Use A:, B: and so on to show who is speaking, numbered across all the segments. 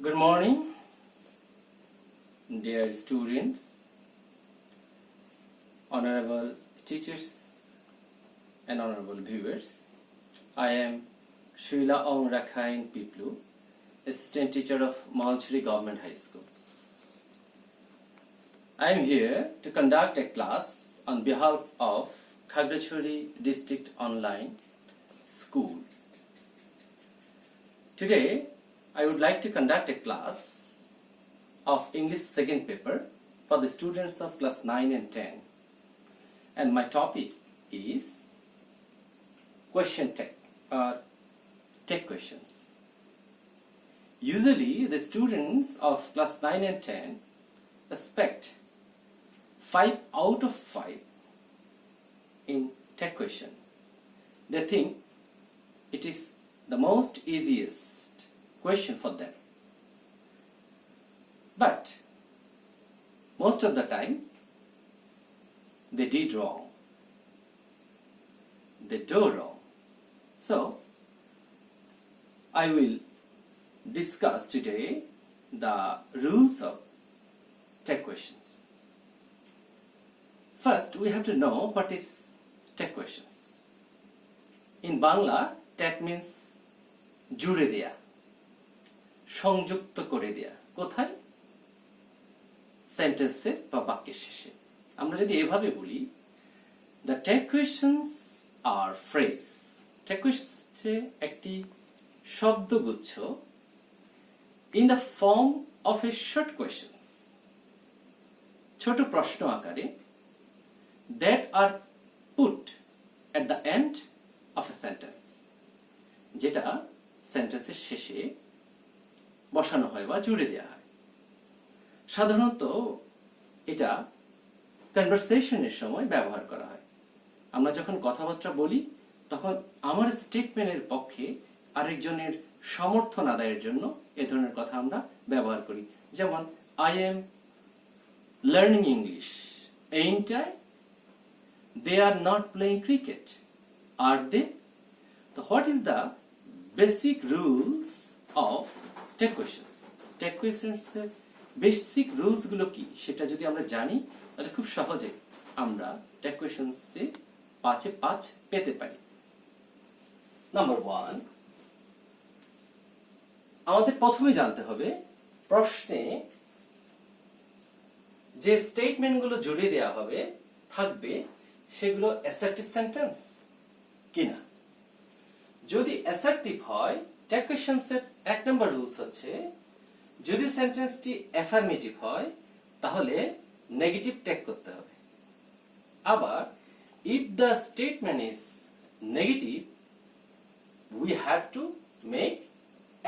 A: Good morning, dear students, honorable teachers, and honorable viewers. I am Shuila Aung Rakhain Piplu, Assistant Teacher of Malchuri Government High School. I am here to conduct a class on behalf of Khagrachari District Online School. Today, I would like to conduct a class of English second paper for the students of class 9 and 10. And my topic is question tech or tech questions. Usually the students of class 9 and 10 expect 5 out of 5 in tech question. They think it is the most easiest question for them. But most of the time they did wrong. They do wrong. So I will discuss today the rules of tech questions. First, we have to know what is tech questions. In Bangla, tech means জুড়ে দেয়া, সংযুক্ত করে দেয়া। কোথায়? সেন্টেন্সে বা বাক্যের শেষে। আমরা যদি এভাবে বলি, the tech questions are phrase. tech questions হচ্ছে একটি শব্দগুচ্ছ in the form of a short questions. ছোট প্রশ্ন আকারে that are put at the end of a sentence. যেটা সেন্টেন্সের শেষে বসানো হয় বা জুড়ে দেওয়া হয়। সাধারণত এটা কনভারসেশনের সময় ব্যবহার করা হয়। আমরা যখন কথাবার্তা বলি তখন আমার স্টেটমেন্টের পক্ষে আরেকজনের সমর্থন আদায়ের জন্য এ ধরনের কথা আমরা ব্যবহার করি। যেমন I am learning English, ain't I? They are not playing cricket, are they? So what is the basic rules of tech questions? tech questions এর বেসিক রুলস গুলো কি সেটা যদি আমরা জানি তাহলে খুব সহজে আমরা tech questions এ 5 এ 5 পেতে পারি। নাম্বার 1, আমাদের প্রথমে জানতে হবে প্রশ্নে যে স্টেটমেন্ট গুলো জুড়ে দেওয়া হবে থাকবে সেগুলো অ্যাসার্টিভ সেন্টেন্স কিনা। যদি অ্যাসার্টিভ হয়, টেক কোয়েশ্চনস এর 1 নম্বর রুলস হচ্ছে যদি সেন্টেন্সটি অ্যাফার্মেটিভ হয় তাহলে নেগেটিভ টেক করতে হবে। আবার if the statement is negative we have to make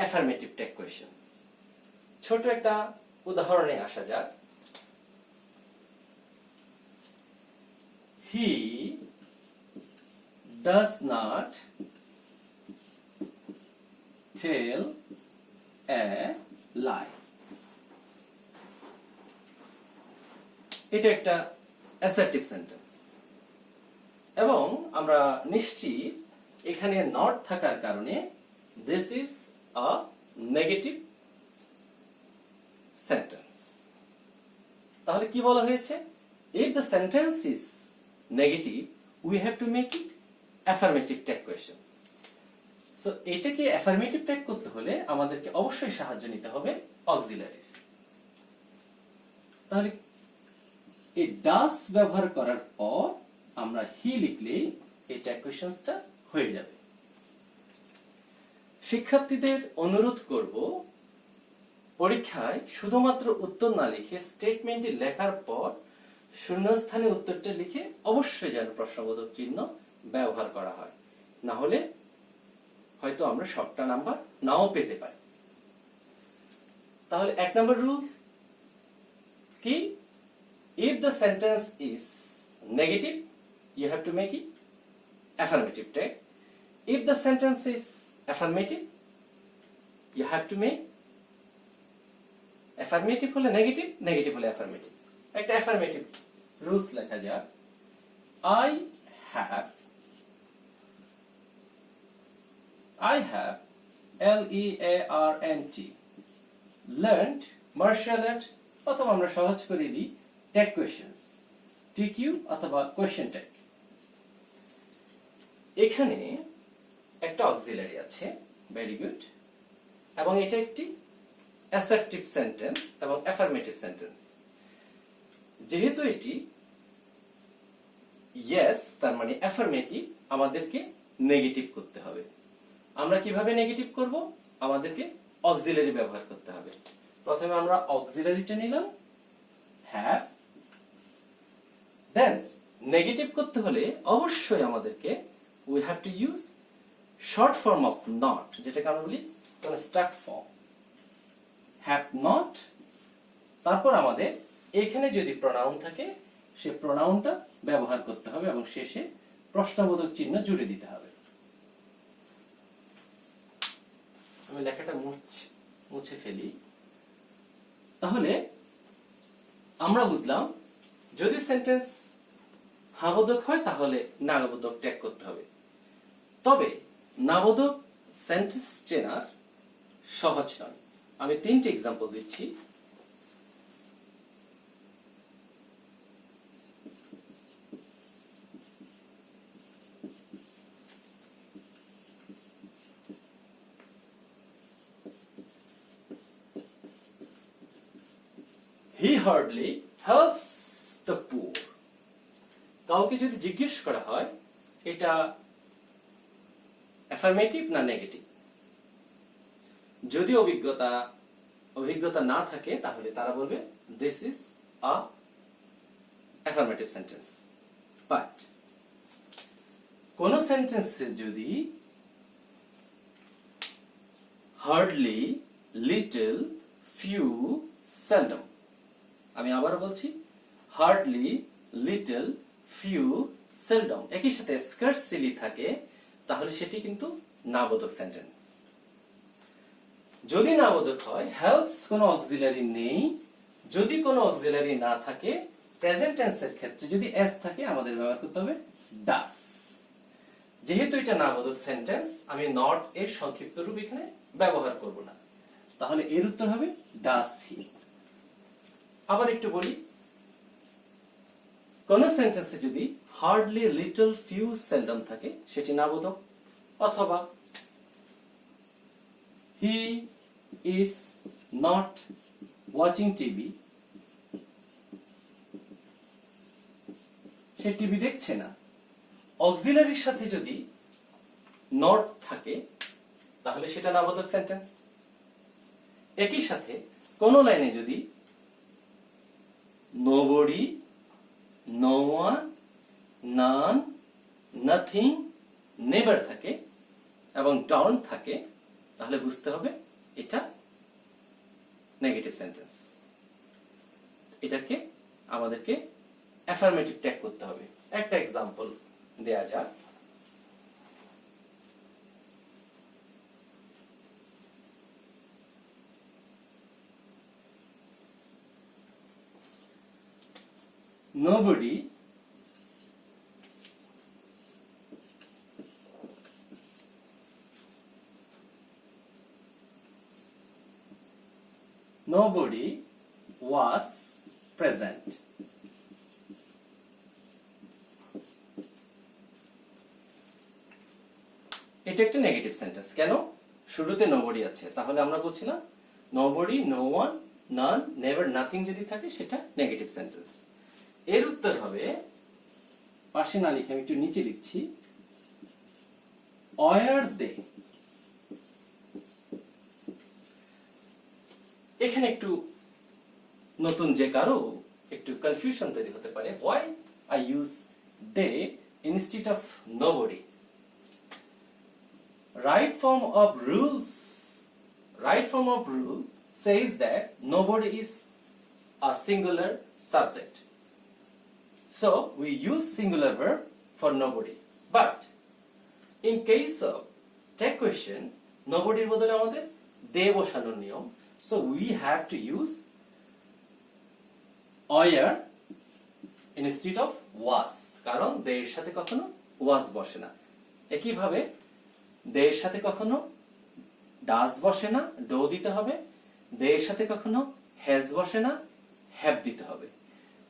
A: affirmative tech questions. ছোট একটা উদাহরণে আসা যাক। He does not tell a lie. এটা একটা অ্যাসার্টিভ সেন্টেন্স এবং আমরা নিশ্চিত এখানে নট থাকার কারণে this is a negative sentence. তাহলে কি বলা হয়েছে? If the sentence is negative we have to make it affirmative tech questions. So এটাকে অ্যাফার্মেটিভ টেক করতে হলে আমাদেরকে অবশ্যই সাহায্য নিতে হবে অক্সিলারি। তাহলে এই ডাস ব্যবহার করার পর আমরা হি লিখলেই এই টেক কোয়েশ্চেনসটা হয়ে যাবে। শিক্ষার্থীদের অনুরোধ করব পরীক্ষায় শুধুমাত্র উত্তর না লিখে স্টেটমেন্টটি লেখার পর শূন্যস্থানে উত্তরটা লিখে অবশ্যই যেন প্রশ্নবোধক চিহ্ন ব্যবহার করা হয়, না হলে হয়তো আমরা সবটা নাম্বার নাও পেতে পারি। তাহলে 1 নম্বর রুল কি? if the sentence is negative you have to make it affirmative tech. if the sentence is affirmative you have to make affirmative হলে নেগেটিভ, নেগেটিভ হলে affirmative. একটা affirmative রুলস লেখা যাক। I have Learnt learned martial art, অথবা আমরা সহজ করে দিই tech questions, TQ অথবা question tech। এখানে একটা অক্সিলারি আছে, ভেরি গুড, এবং এটা একটি অ্যাসার্টিভ সেন্টেন্স এবং অ্যাফার্মেটিভ সেন্টেন্স। যেহেতু এটি ইয়েস, তার মানে অ্যাফার্মেটিভ, আমাদেরকে নেগেটিভ করতে হবে। আমরা কিভাবে নেগেটিভ করব? আমাদেরকে অক্সিলারি ব্যবহার করতে হবে। প্রথমে আমরা অক্সিলারিটা নিলাম হ্যাভ, দেন নেগেটিভ করতে হলে অবশ্যই আমাদেরকে we have to use short form of not, যেটাকে আমরা বলি কনস্ট্রাক্ট ফর্ম, have not। তারপর আমাদের এখানে যদি প্রোনাউন থাকে সে প্রোনাউনটা ব্যবহার করতে হবে এবং শেষে প্রশ্নবোধক চিহ্ন জুড়ে দিতে হবে। আমি লেখাটা মুছে ফেলি। তাহলে আমরা বুঝলাম যদি সেন্টেন্স হাবোধক হয় তাহলে নাবোধক ট্যাগ করতে হবে। তবে নাবোধক সেন্টেন্স চেনার সহজ নয়। আমি 3টি এক্সাম্পল দিচ্ছি। He hardly helps the poor। কাউকে যদি জিজ্ঞেস করা হয় এটা অ্যাফার্মেটিভ না নেগেটিভ, যদি অভিজ্ঞতা না থাকে তাহলে তারা বলবে this is a affirmative sentence. But কোন সেন্টেন্সে যদি হার্ডলি, লিটল, ফিউ, সেলডম, আমি আবারও বলছি হার্ডলি, লিটল, ফিউ, সেলডম একই সাথে স্কার্সিলি থাকে তাহলে সেটি কিন্তু নাবোধক সেন্টেন্স। যদি নাবোধক হয়, হেল্পস কোনো অক্সিলারি নেই, যদি কোনো অক্সিলারি না থাকে, প্রেজেন্ট টেন্সের ক্ষেত্রে যদি এস থাকে আমাদের ব্যবহার করতে হবে ডাস। যেহেতু এটা নাবোধক সেন্টেন্স আমি নট এর সংক্ষিপ্ত রূপ এখানে ব্যবহার করব না, তাহলে এর উত্তর হবে ডাস হি। আবার একটু বলি, কোন সেন্টেন্সে যদি হার্ডলি, লিটল, ফিউ, সেলডম থাকে সেটি নাবোধক, অথবা he is not watching TV, say TV দেখছে না। অক্সিলারির সাথে যদি নট থাকে তাহলে সেটা নাবোধক সেন্টেন্স। একই সাথে কোন লাইনে যদি nobody, no one, none, nothing, never থাকে এবং don't থাকে তাহলে বুঝতে হবে এটা নেগেটিভ সেন্টেন্স। এটাকে আমাদেরকে অ্যাফার্মেটিভ ট্যাগ করতে হবে। একটা এক্সাম্পল দেয়া যাক। Nobody was present। এটা একটা নেগেটিভ সেন্টেন্স। কেন? শুরুতে nobody আছে, তাহলে আমরা বলছিলাম nobody, no one, none, never, nothing যদি থাকে সেটা নেগেটিভ সেন্টেন্স। এর উত্তর হবে, পাশে না লিখে আমি একটু নিচে লিখছি, were they। এখানে একটু নতুন যে কারো একটু কনফিউশন তৈরি হতে পারে, why I use they instead of nobody। Right form of rule says that nobody is a singular subject, so we use singular verb for nobody। But in case of tag question, nobody এর বদলে আমাদের they বসানোর নিয়ম, so we have to use were instead of was, কারণ they এর সাথে কখনো was বসে না। একইভাবে they এর সাথে কখনো does বসে না, do দিতে হবে, দে এর সাথে কখনো হ্যাজ বসে না, হ্যাভ দিতে হবে।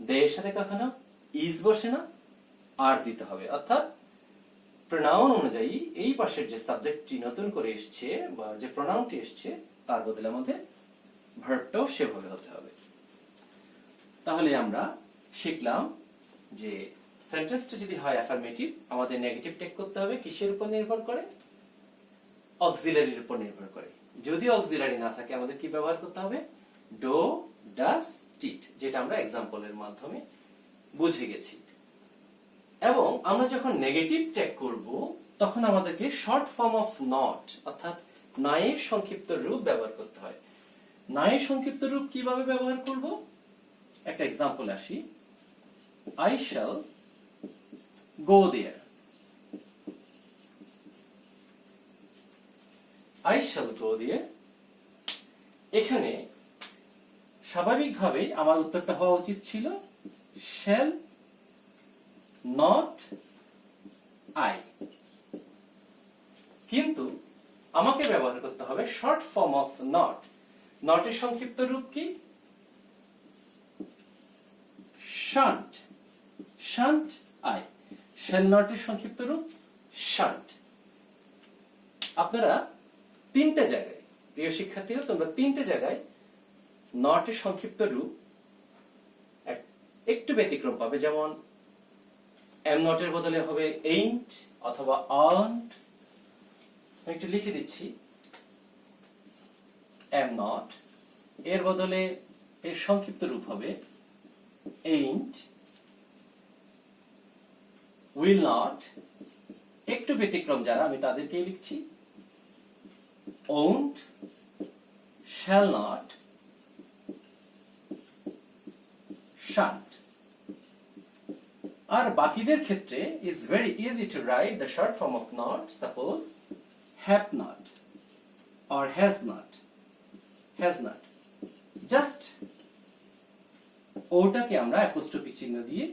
A: দে এর সাথে কখনো ইজ বসে না, আর দিতে হবে। অর্থাৎ প্রোনাউন অনুযায়ী এই পাশের যে সাবজেক্টটি নতুন করে এসছে বা যে প্রোনাউনটি এসছে তার বদলে আমাদের ভার্বটাও সেভাবে হতে হবে। তাহলে আমরা শিখলাম যে সেন্টেন্সটা যদি হয় অ্যাফার্মেটিভ, আমাদের নেগেটিভ টেক করতে হবে কিসের উপর নির্ভর করে? অক্সিলারির উপর নির্ভর করে। যদি অক্সিলারি না থাকে আমাদের কি ব্যবহার করতে হবে? ডো, ডাস, ডিড, যেটা আমরা এক্সাম্পলের মাধ্যমে বুঝে গেছি। এবং আমরা যখন নেগেটিভ টেক করব তখন আমাদেরকে শর্ট ফর্ম অফ নট অর্থাৎ নয়ের সংক্ষিপ্ত রূপ ব্যবহার করতে হয়। নয়ের সংক্ষিপ্ত রূপ কিভাবে ব্যবহার করব? একটা এক্সাম্পল আসি। I shall go there. I shall go there. এখানে স্বাভাবিকভাবেই আমার উত্তরটা হওয়া উচিত ছিল shall not I, কিন্তু আমাকে ব্যবহার করতে হবে শর্ট ফর্ম অফ নট। নটের সংক্ষিপ্ত রূপ কি? shan't. shan't I. shall not এর সংক্ষিপ্ত রূপ shan't। আপনারা তিনটে জায়গায়, প্রিয় শিক্ষার্থীরা, তোমরা তিনটে জায়গায় নটের সংক্ষিপ্ত রূপ একটু ব্যতিক্রম পাবে। যেমন am not এর বদলে হবে ain't অথবা aren't। আমি একটু লিখে দিচ্ছি। am not এর বদলে এর সংক্ষিপ্ত রূপ হবে ain't, will not, একটু ব্যতিক্রম যারা আমি তাদেরকেই লিখছি won't, shall not, shan't। আর বাকিদের ক্ষেত্রে is very easy to write the short form of not. Suppose have not or has not, has not, just ওটাকে আমরা অ্যাপোস্ট্রফি চিহ্ন দিয়ে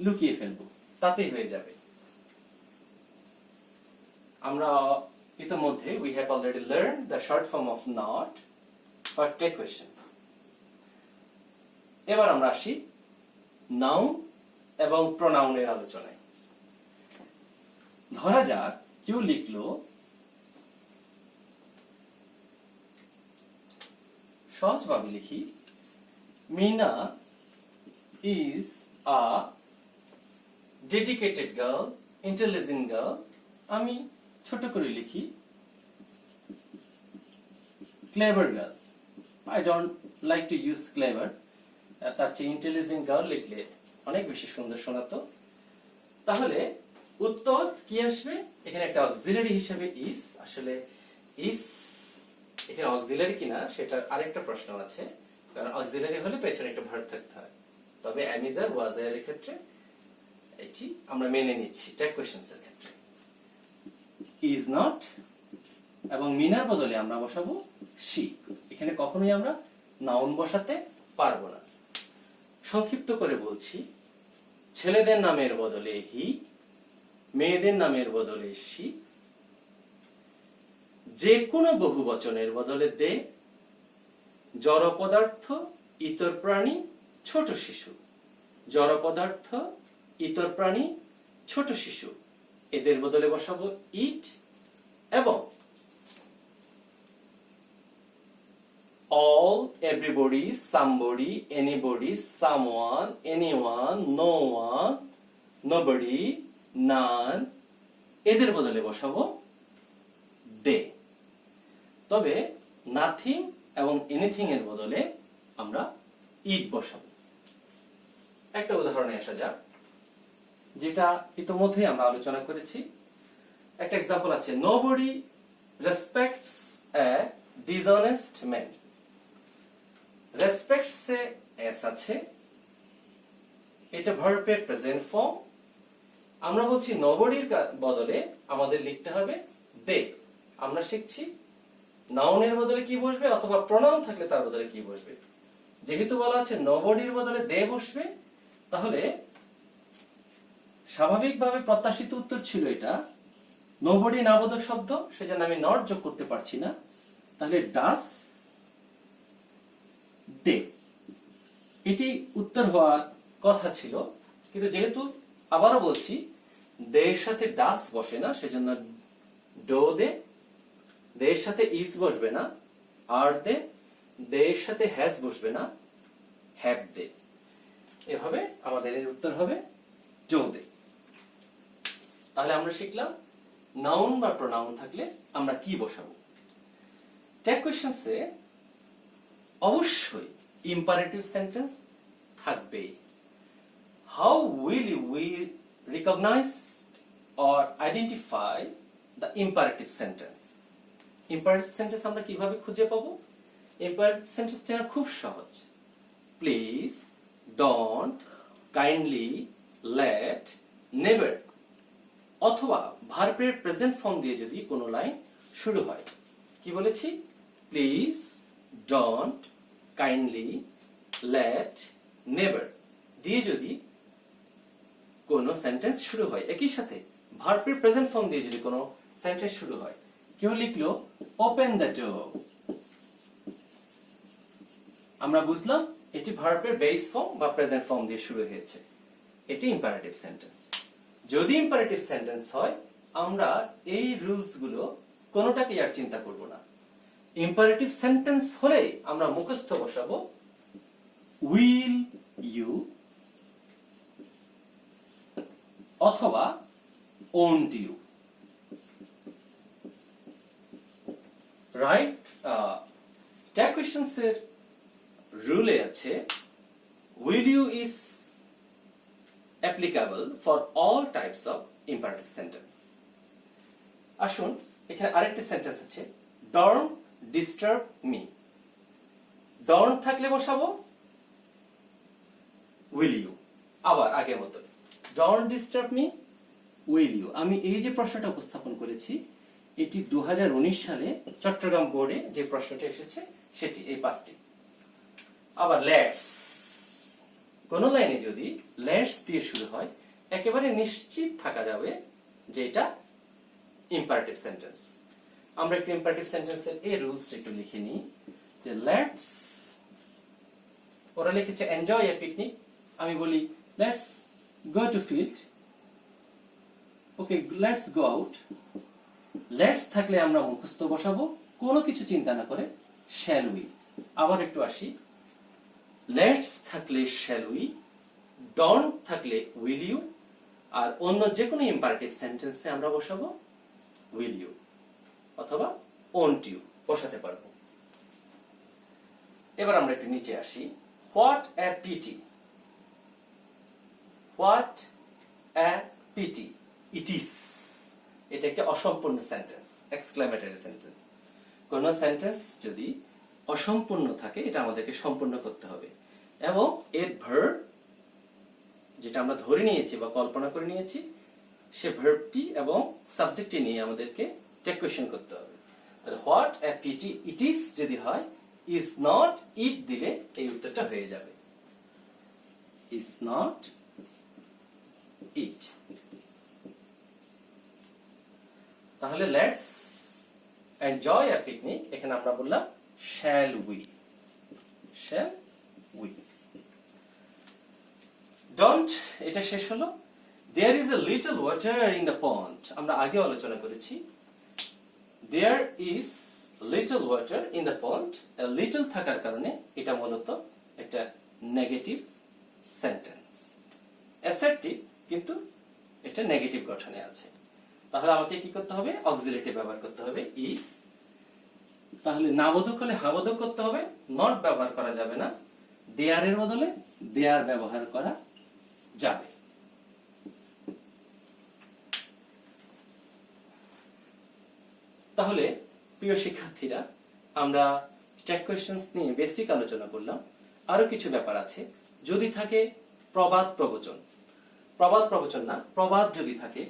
A: লুকিয়ে ফেলবো, তাতেই হয়ে যাবে। আমরা ইতিমধ্যে we have already learned the short form of not for take questions। এবার আমরা আসি নাউন এবং প্রোনাউনের আলোচনায়। ধরা যাক কেউ লিখলো সহজভাবে লিখি, Mina is a dedicated girl, intelligent girl। আমি ছোট করে লিখি clever girl। I don't like to use clever, তার চেয়ে intelligent girl লিখলে অনেক বেশি সুন্দর শোনাতো। তাহলে উত্তর কি আসবে? এখানে একটা অক্সিলারি হিসেবে is, আসলে is এখানে অক্সিলারি কিনা সেটার আরেকটা প্রশ্ন আছে, কারণ অক্সিলারি হলে পেছনে একটা ভার্ব থাকতে হয়। তবে am is আর was এর ক্ষেত্রে এটি আমরা মেনে নিচ্ছি টেক কোশ্চেনস এর ক্ষেত্রে। is not এবং মিনার বদলে আমরা বসাবো she। এখানে কখনোই আমরা নাউন বসাতে পারবো না। সংক্ষিপ্ত করে বলছি, ছেলেদের নামের বদলে হি, মেয়েদের নামের বদলে she, যে কোনো বহুবচনের বদলে দে, জড় পদার্থ, ইতর প্রাণী, ছোট শিশু। জড় পদার্থ, ইতর প্রাণী, ছোট শিশু, এদের বদলে বসাবো ইট। এবং all, everybody, somebody, anybody, someone, anyone, no one, nobody, none, এদের বদলে বসাবো দে। তবে নাথিং এবং এনিথিং এর বদলে আমরা ইট বসাবো। একটা উদাহরণে আসা যাক, যেটা ইতোমধ্যেই আমরা আলোচনা করেছি। একটা এক্সাম্পল আছে, nobody respects a dishonest man। respects A s আছে, এটা ভার্বের প্রেজেন্ট ফর্ম। আমরা বলছি নোবডির বদলে আমাদের লিখতে হবে দে। আমরা শিখছি নাউনের বদলে কি বসবে অথবা প্রোনাউন থাকলে তার বদলে কি বসবে। যেহেতু বলা আছে নোবডির বদলে দে বসবে, তাহলে স্বাভাবিকভাবে প্রত্যাশিত উত্তর ছিল এটা। নোবডি নাবোধক শব্দ, সেজন্য আমি নট যোগ করতে পারছি না। তাহলে ডাস দে। এটি উত্তর হওয়ার কথা ছিল, কিন্তু যেহেতু আবারও বলছি দের সাথে ডাস বসে না, সেজন্য ডো দে, দের সাথে ইস বসবে না আর দে, দের সাথে হ্যাজ বসবে না হ্যাভ দে। এভাবে আমাদের এর উত্তর হবে জো দে। তাহলে আমরা শিখলাম নাউন বা প্রোনাউন থাকলে আমরা কি বসাবো। ট্যাগ কোয়েশ্চেন্সে অবশ্যই ইম্পারেটিভ সেন্টেন্স থাকবে। How will we recognize or identify the imperative sentence? Imperative sentence আমরা কিভাবে খুঁজে পাবো? ইম্পারেটিভ সেন্টেন্সটা খুব সহজ। Please, don't, kindly, let, never অথবা ভার্বের প্রেজেন্ট ফর্ম দিয়ে যদি কোনো লাইন শুরু হয়। কি বলেছি? Please, don't, kindly, let, never দিয়ে যদি কোনো সেন্টেন্স শুরু হয়, একই সাথে ভার্বের প্রেজেন্ট ফর্ম দিয়ে যদি কোনো সেন্টেন্স শুরু হয়। কেউ লিখলো ওপেন দ্য ডোর, আমরা বুঝলাম এটি ভার্বের বেস ফর্ম বা প্রেজেন্ট ফর্ম দিয়ে শুরু হয়েছে, এটি ইম্পারেটিভ সেন্টেন্স। যদি ইম্পারেটিভ সেন্টেন্স হয় আমরা এই রুলস গুলো কোনোটাকেই আর চিন্তা করব না। ইম্পারেটিভ সেন্টেন্স হলে আমরা মুখস্থ বসাবো উইল ইউ অথবা won't you. Right? Tag questions এর রুলে আছে will you is applicable for all types of imperative sentence. আসুন এখানে আরেকটি সেন্টেন্স আছে don't disturb me. don't থাকলে বসাবো will you, আবার আগের মতো don't disturb me, will you। আমি এই যে প্রশ্নটা উপস্থাপন করেছি এটি 2019 সালে চট্টগ্রাম বোর্ডে যে প্রশ্নটি এসেছে সেটি এই পাঁচটি। আবার লেটস, কোন লাইনে যদি লেটস দিয়ে শুরু হয় একেবারে নিশ্চিত থাকা যাবে যে এটা ইম্পারেটিভ সেন্টেন্স। আমরা একটু ইম্পারেটিভ সেন্টেন্সের এই রুলসটা একটু লিখে নিই যে লেটস, ওরা লিখেছে এনজয় এ পিকনিক, আমি বলি let's go to field, okay let's go out. Let's থাকলে আমরা মুখস্থ বসাবো কোনো কিছু চিন্তা না করে শ্যাল উই। আবার একটু আসি, লেটস থাকলে শ্যাল উই, ডোন্ট থাকলে উইল ইউ, আর অন্য যে কোনো ইম্পারেটিভ সেন্টেন্সে আমরা বসাবো উইল ইউ অথবা ওন্ট ইউ বসাতে পারবো। এবার আমরা একটু নিচে আসি, what a pity, what a pity, it is, এটা একটা অসম্পূর্ণ সেন্টেন্স, এক্সক্লেমেটরি সেন্টেন্স। কোন সেন্টেন্স যদি অসম্পূর্ণ থাকে এটা আমাদেরকে সম্পূর্ণ করতে হবে এবং এর ভার্ব যেটা আমরা ধরে নিয়েছি বা কল্পনা করে নিয়েছি সে ভার্বটি এবং সাবজেক্টটি নিয়ে আমাদেরকে ট্যাগ কোয়েশ্চেন করতে হবে। তাহলে what a pity it is যদি হয়, ইজ নট ইট দিলে এই উত্তরটা হয়ে যাবে, ইজ নট ইট। তাহলে লেটস এনজয় এ পিকনিক, এখানে আমরা বললাম shall we, shall we. Don't, এটা শেষ হলো। There is a little water in the pond, আমরা আগে আলোচনা করেছি there is little water in the pond, little থাকার কারণে এটা মূলত একটা নেগেটিভ সেন্টেন্স, অ্যাসার্টিভ কিন্তু এটা নেগেটিভ গঠনে আছে। তাহলে আমাকে কি করতে হবে? অক্সিলারি ব্যবহার করতে হবে ইজ। তাহলে নাবোধক হলে হাবোধক করতে হবে, নট ব্যবহার করা যাবে না, দেয়ার এর বদলে দেয়ার ব্যবহার করা যাবে। তাহলে প্রিয় শিক্ষার্থীরা, আমরা ট্যাগ কোয়েশ্চেন্স নিয়ে বেসিক আলোচনা করলাম। আরো কিছু ব্যাপার আছে, যদি থাকে প্রবাদ প্রবচন, প্রবাদ প্রবচন না, প্রবাদ যদি থাকে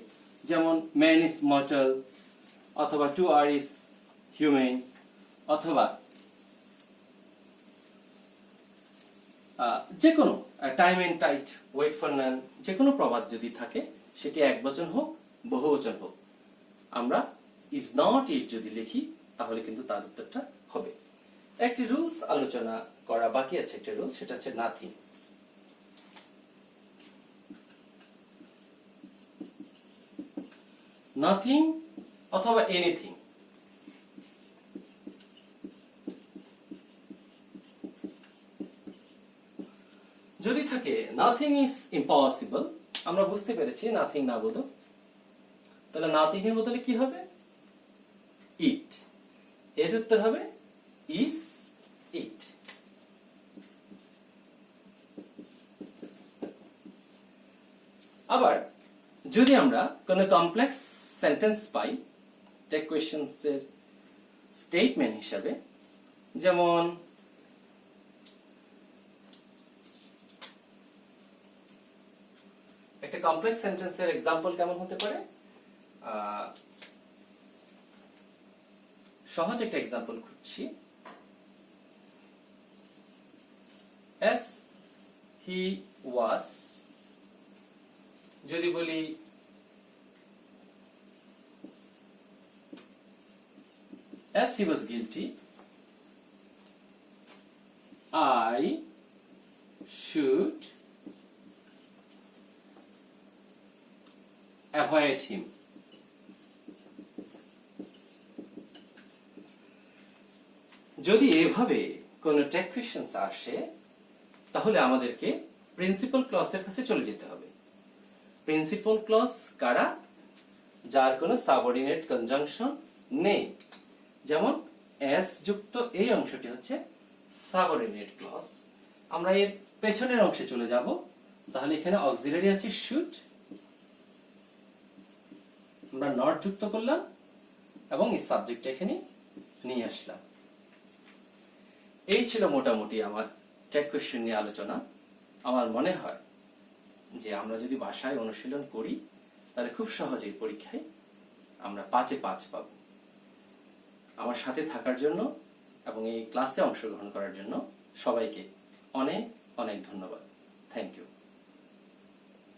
A: যেমন ম্যান ইজ মর্টাল অথবা টু আর ইজ হিউম্যান অথবা যে কোনো time and tide, wait for none, যে কোনো প্রবাদ যদি থাকে সেটি একবচন হোক বহুবচন হোক, আমরা ইজ নট ইট যদি লিখি তাহলে কিন্তু তার উত্তরটা হবে। একটি রুলস আলোচনা করা বাকি আছে, একটা রুলস, সেটা হচ্ছে নাথিং। নাথিং অথবা এনিথিং। যদি থাকে নাথিং ইজ ইম্পসিবল, আমরা বুঝতে পেরেছি নাথিং না বলো, তাহলে নাথিং এর বদলে কি হবে? ইট। এর উত্তর হবে ইজ ইট। আবার যদি আমরা কোন কমপ্লেক্স সেন্টেন্স পাই টেক কোয়েশ্চেনস এর স্টেটমেন্ট হিসাবে, যেমন একটা কমপ্লেক্স সেন্টেন্সের এক্সাম্পল কেমন হতে পারে? সহজ একটা এক্সাম্পল খুঁজছি। as he was, যদি বলি as he was guilty, I should avoid him. যদি এভাবে কোন টেক কোয়েশ্চেনস আসে, তাহলে আমাদেরকে প্রিন্সিপাল ক্লজের কাছে চলে যেতে হবে। প্রিন্সিপাল ক্লজ কারা? যার কোনো সাবঅর্ডিনেট কনজাংশন নেই। যেমন এস যুক্ত এই অংশটি হচ্ছে সাবঅর্ডিনেট ক্লজ। আমরা এর পেছনের অংশে চলে যাব, তাহলে এখানে অক্সিলারি আছে শুড, আমরা নট যুক্ত করলাম এবং এই সাবজেক্টটা এখানে নিয়ে আসলাম। এই ছিল মোটামুটি আমার টেক কোয়েশ্চেন নিয়ে আলোচনা। আমার মনে হয় যে আমরা যদি বাসায় অনুশীলন করি, তাহলে খুব সহজেই পরীক্ষায় আমরা 5-এ 5 পাবো। আমার সাথে থাকার জন্য এবং এই ক্লাসে অংশগ্রহণ করার জন্য সবাইকে অনেক অনেক ধন্যবাদ। Thank you.